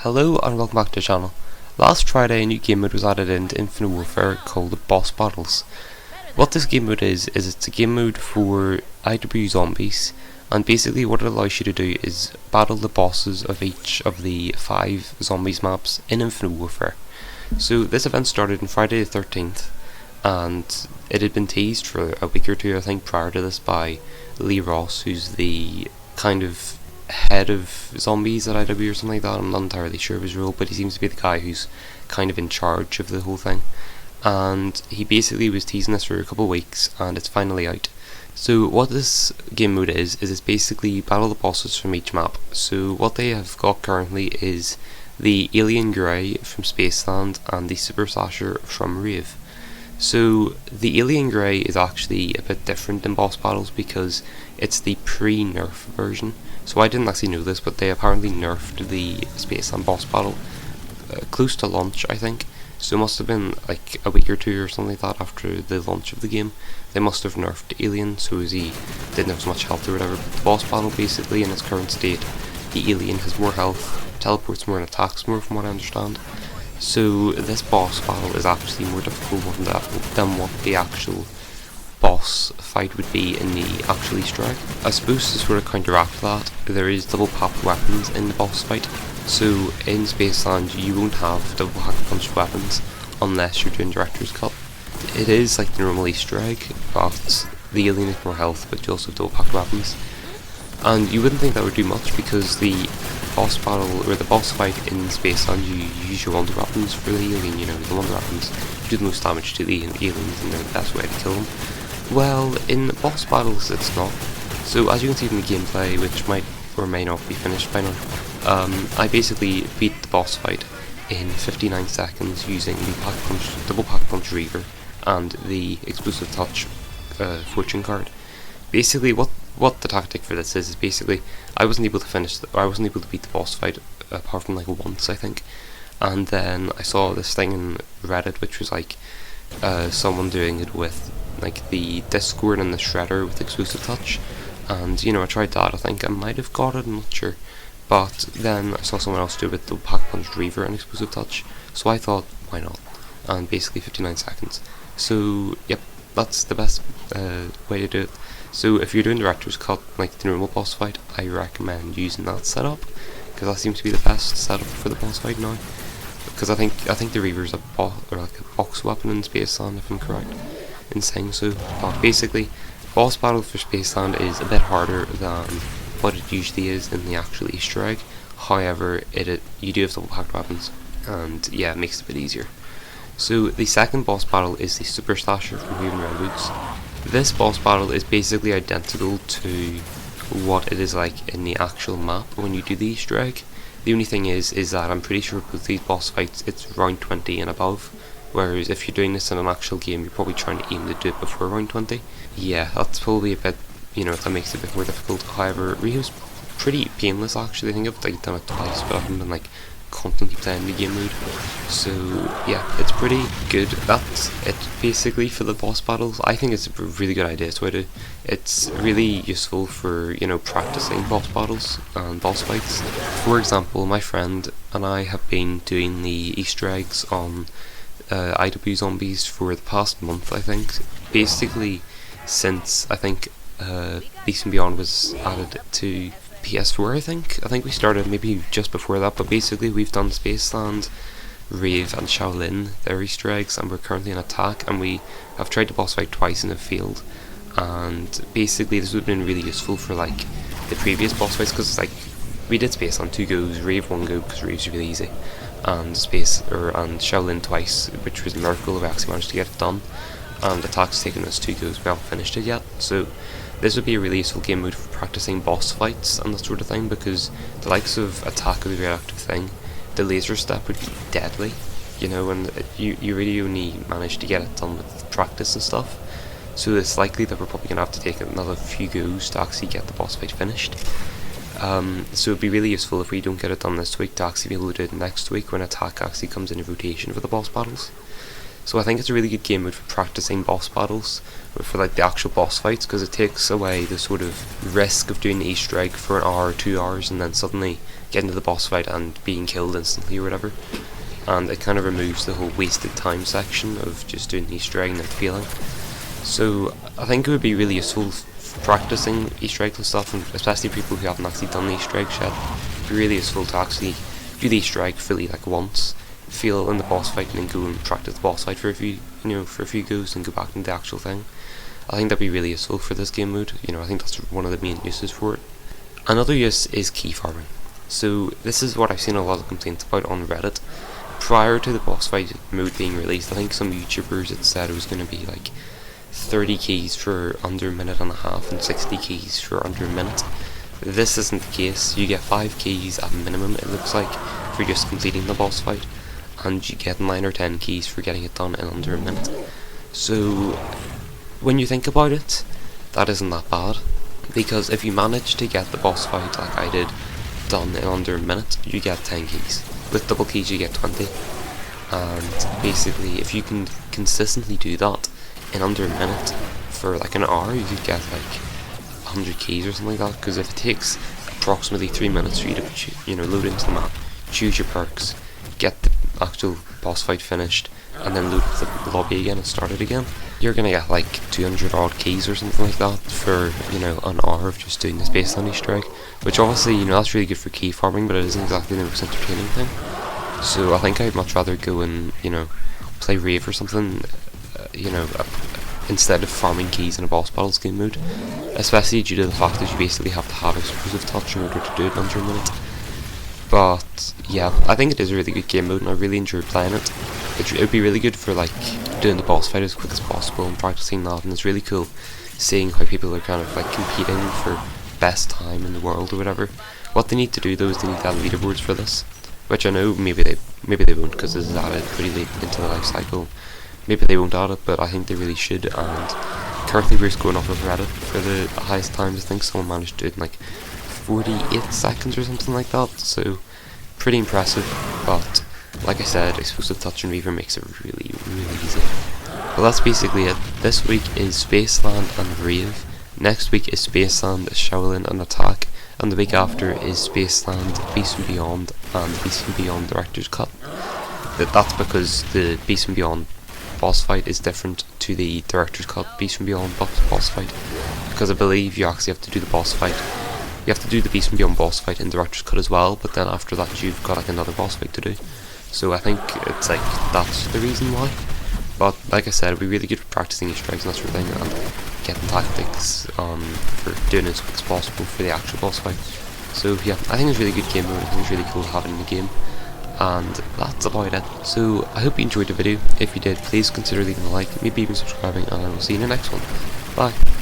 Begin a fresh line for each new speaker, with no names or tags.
Hello and welcome back to the channel. Last Friday a new game mode was added into Infinite Warfare called Boss Battles. What this game mode is it's a game mode for IW zombies, and basically what it allows you to do is battle the bosses of each of the 5 zombies maps in Infinite Warfare. So this event started on Friday the 13th, and it had been teased for a week or two I think prior to this by Lee Ross, who's the kind of head of zombies at IW or something like that. I'm not entirely sure of his role, but he seems to be the guy who's kind of in charge of the whole thing. And he basically was teasing this for a couple of weeks, and it's finally out. So what this game mode is it's basically battle the bosses from each map. So what they have got currently is the Alien Grey from Spaceland and the Super Slasher from Rave. So the Alien Grey is actually a bit different than boss battles because it's the pre-nerf version. So I didn't actually know this, but they apparently nerfed the Spaceland boss battle close to launch, I think. So it must have been like a week or two or something like that after the launch of the game. They must have nerfed Alien, so as he didn't have as much health or whatever. But the boss battle, basically in its current state, the Alien has more health, teleports more and attacks more from what I understand. So this boss battle is actually more difficult than what the actual boss fight would be in the actual Easter egg. I suppose to sort of counteract that, there is double packed weapons in the boss fight. So in Spaceland you won't have double punched weapons unless you're doing Director's Cut. It is like the normal Easter egg, but the Alien has more health, but you also have double packed weapons. And you wouldn't think that would do much because the boss battle, or the boss fight in Spaceland, you use your wonder weapons for the Alien, you know, the wonder weapons do the most damage to the aliens and they're the best way to kill them. Well, in boss battles it's not. So as you can see from the gameplay, which might or may not be finished by now, I basically beat the boss fight in 59 seconds using the double pack punch Reaver and the explosive touch fortune card. Basically what the tactic for this is basically I wasn't able to beat the boss fight apart from like once, I think. And then I saw this thing in Reddit which was like someone doing it with like the Discord and the Shredder with explosive touch, and you know, I tried that. I think I might have got it, I'm not sure, but then I saw someone else do it with the pack punch Reaver and explosive touch, so I thought why not, and basically 59 seconds. So yep, that's the best way to do it. So if you're doing Director's Cut like the normal boss fight, I recommend using that setup because that seems to be the best setup for the boss fight now. Because I think the Reaver's a box weapon in Spaceland, if I'm correct in saying so. But basically, boss battle for Spaceland is a bit harder than what it usually is in the actual Easter egg. However, you do have double packed weapons, and yeah, it makes it a bit easier. So the second boss battle is the Super Slasher from Raven Redwoods. This boss battle is basically identical to what it is like in the actual map when you do the Easter egg. The only thing is that I'm pretty sure with these boss fights it's round 20 and above, whereas if you're doing this in an actual game you're probably trying to aim to do it before round 20. Yeah, that's probably a bit, you know, that makes it a bit more difficult. However, Rio's pretty painless actually. I think I've like done it twice, but I haven't been like constantly playing the game mode. So yeah, it's pretty good. That's it basically for the boss battles. I think it's a really good idea, so it's really useful for, you know, practicing boss battles and boss fights. For example, my friend and I have been doing the Easter eggs on IW zombies for the past month, I think. Basically since I think Beast and Beyond was added to PS4, I think we started maybe just before that, but basically we've done Spaceland, Rave and Shaolin, their Easter eggs, and we're currently in Attack, and we have tried to boss fight twice and have failed. And basically this would have been really useful for like the previous boss fights, because like we did Spaceland 2 goes, Rave 1 go because Rave's really easy, and Shaolin twice, which was a miracle we actually managed to get it done, and Attack's taken us 2 goes, we haven't finished it yet. So this would be a really useful game mode for practicing boss fights and that sort of thing, because the likes of Attack of the Radioactive Thing, the laser step would be deadly, you know, and you really only manage to get it done with practice and stuff. So it's likely that we're probably going to have to take another few goes to actually get the boss fight finished. So it'd be really useful if we don't get it done this week to actually be able to do it next week when Attack actually comes into rotation for the boss battles. So I think it's a really good game mode for practicing boss battles, for like the actual boss fights, because it takes away the sort of risk of doing the Easter egg for an hour or 2 hours and then suddenly getting to the boss fight and being killed instantly or whatever. And it kind of removes the whole wasted time section of just doing the Easter egg and then failing. So I think it would be really useful practicing Easter eggs and stuff, and especially people who haven't actually done the Easter eggs yet. It'd be really useful to actually do the Easter egg fully, like once, feel in the boss fight, and then go and practice the boss fight for a few, for a few goes, and go back into the actual thing. I think that'd be really useful for this game mode. I think that's one of the main uses for it. Another use is key farming. So this is what I've seen a lot of complaints about on Reddit. Prior to the boss fight mode being released, I think some YouTubers had said it was going to be like 30 keys for under a minute and a half and 60 keys for under a minute. This isn't the case. You get 5 keys at minimum, it looks like, for just completing the boss fight, and you get 9 or 10 keys for getting it done in under a minute. So when you think about it, that isn't that bad, because if you manage to get the boss fight like I did done in under a minute, you get 10 keys. With double keys you get 20, and basically if you can consistently do that in under a minute for like an hour, you could get like 100 keys or something like that, because if it takes approximately 3 minutes for you to load into the map, choose your perks, get the actual boss fight finished, and then load the lobby again and start it again, you're gonna get like 200 odd keys or something like that for an hour of just doing this based on Easter egg, which obviously that's really good for key farming, but it isn't exactly the most entertaining thing. So I think I'd much rather go and play Rave or something, instead of farming keys in a boss battles game mode, especially due to the fact that you basically have to have explosive touch in order to do it in under a minute. But yeah, I think it is a really good game mode and I really enjoy playing it. It would be really good for like doing the boss fight as quick as possible and practicing that, and it's really cool seeing how people are kind of like competing for best time in the world or whatever. What they need to do though is they need to add leaderboards for this, which I know maybe they won't, because this is added pretty late into the life cycle. Maybe they won't add it, but I think they really should. And currently we're just going off of Reddit for the highest times. I think someone managed to do it in like 48 seconds or something like that, so pretty impressive. But like I said, explosive touch and Reaver makes it really, really easy. Well, that's basically it. This week is Spaceland and Rave. Next week is Spaceland, Shaolin and Attack, and the week after is Spaceland, Beast and Beyond, and Beast and Beyond Director's Cut. That's because the Beast and Beyond boss fight is different to the Director's Cut Beast and Beyond boss fight, because I believe you actually have to do the boss fight. You have to do the Beast and Beyond boss fight in Director's Cut as well, but then after that you've got like another boss fight to do. So I think it's like that's the reason why. But like I said, it'd be really good for practicing Easter eggs and that sort of thing, and getting tactics for doing it as quick as possible for the actual boss fight. So yeah, I think it's a really good game mode. I think it's really cool to have it in the game. And that's about it. So I hope you enjoyed the video. If you did, please consider leaving a like, maybe even subscribing, and I will see you in the next one. Bye.